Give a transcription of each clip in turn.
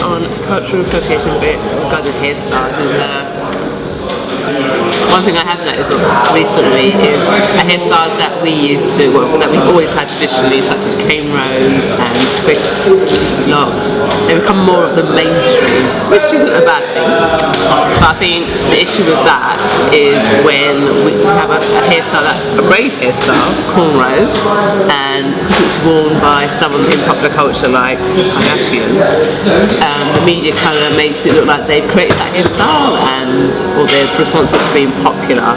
on cultural appropriation regarding hairstyles is one thing I have noticed recently is the hairstyles that we used to, that we've always had traditionally, such as cane rows and twists, locks, they become more of the mainstream, which isn't a bad thing. But I think the issue with that is when we have a hairstyle that's a braid hairstyle, cornrows, and because it's worn by someone in popular culture like the Kardashians, the media kind of makes it look like they've created that hairstyle or they're responsible for being popular.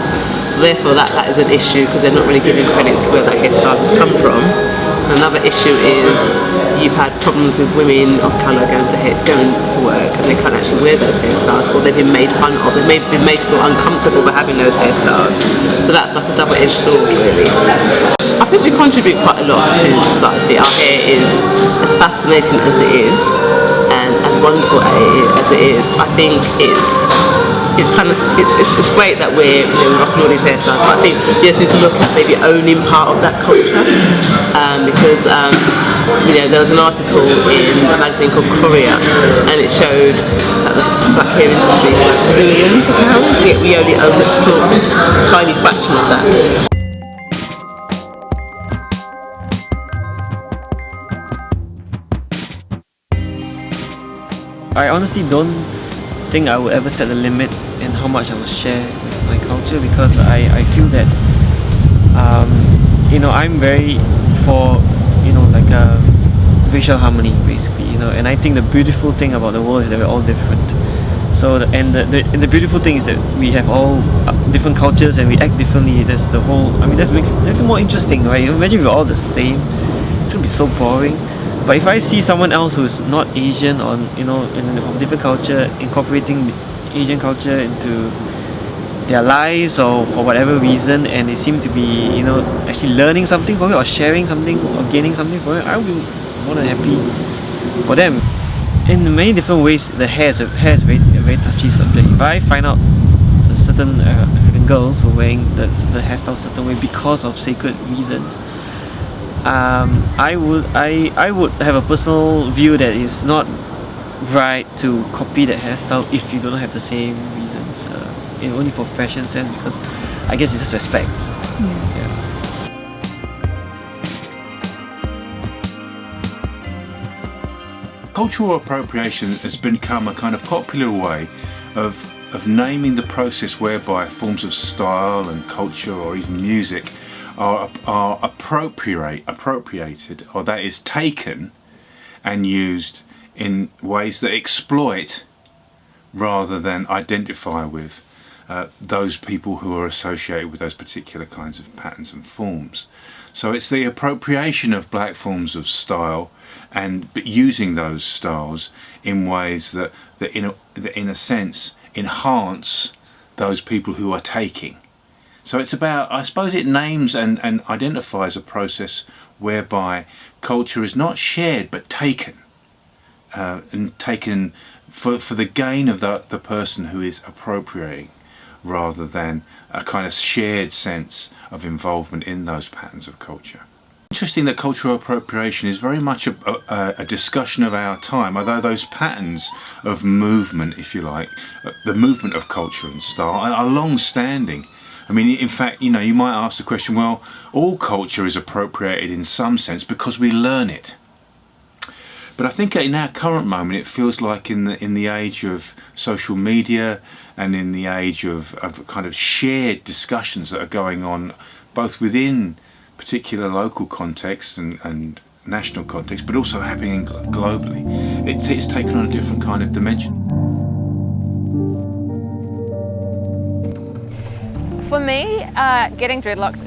So therefore that is an issue because they're not really giving credit to where that hairstyle has come from. Another issue is you've had problems with women of colour going to work and they can't actually wear those hairstyles, or they've been made fun of, they've been made to feel uncomfortable by having those hairstyles. So that's like a double-edged sword really. I think we contribute quite a lot to society. Our hair is as fascinating as it is and as wonderful as it is. I think it's great that we're rocking all these hairstyles, but I think you just need to look at maybe owning part of that culture, because there was an article in a magazine called Korea and it showed that the black hair industry is like billions of pounds, yet we only own a small, tiny fraction of that. I honestly don't think I would ever set a limit in how much I will share with my culture, because I feel that I'm very for like a racial harmony basically, and I think the beautiful thing about the world is that we're all different. So the beautiful thing is that we have all different cultures and we act differently. That's the whole. That makes it more interesting, right? Imagine if we're all the same. It's gonna be so boring. But if I see someone else who's not Asian or in a different culture incorporating Asian culture into their lives or for whatever reason, and they seem to be actually learning something from it or sharing something or gaining something from it, I will be more than happy for them. In many different ways, the hair is a very touchy subject. If I find out certain African girls who are wearing the hairstyle a certain way because of sacred reasons, I would have a personal view that it's not right to copy that hairstyle if you don't have the same reasons, only for fashion sense, because I guess it's just respect. Yeah. Cultural appropriation has become a kind of popular way of naming the process whereby forms of style and culture or even music are appropriated, or that is taken and used in ways that exploit rather than identify with those people who are associated with those particular kinds of patterns and forms. So it's the appropriation of black forms of style and using those styles in ways that in a sense enhance those people who are taking. So it's about, I suppose it names and identifies a process whereby culture is not shared but taken, and taken for the gain of the person who is appropriating, rather than a kind of shared sense of involvement in those patterns of culture. Interesting that cultural appropriation is very much a discussion of our time, although those patterns of movement, if you like, the movement of culture and style are long-standing. In fact, you might ask the question, well, all culture is appropriated in some sense because we learn it. But I think in our current moment, it feels like in the age of social media and in the age of kind of shared discussions that are going on, both within particular local contexts and national contexts, but also happening globally, it's taken on a different kind of dimension. For me, getting dreadlocks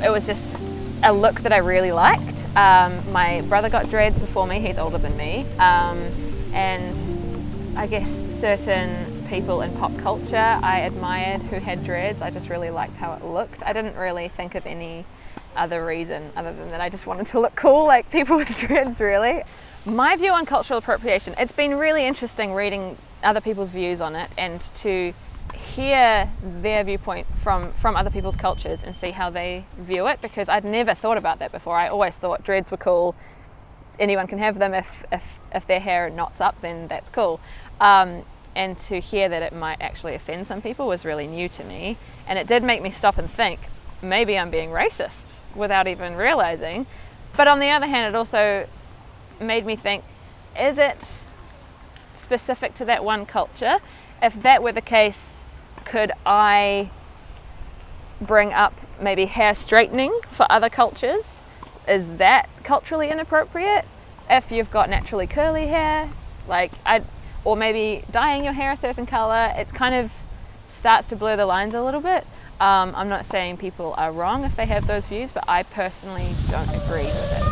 it was just a look that I really liked. My brother got dreads before me, he's older than me, and I guess certain people in pop culture I admired who had dreads. I just really liked how it looked. I didn't really think of any other reason other than that I just wanted to look cool like people with dreads, really. My view on cultural appropriation, it's been really interesting reading other people's views on it and to hear their viewpoint from other people's cultures and see how they view it, because I'd never thought about that before. I always thought dreads were cool, anyone can have them. If their hair knots up, then that's cool. And to hear that it might actually offend some people was really new to me, and it did make me stop and think, maybe I'm being racist without even realizing. But on the other hand, it also made me think, is it specific to that one culture? If that were the case, could I bring up maybe hair straightening for other cultures? Is that culturally inappropriate? If you've got naturally curly hair, or maybe dyeing your hair a certain color, it kind of starts to blur the lines a little bit. I'm not saying people are wrong if they have those views, but I personally don't agree with it.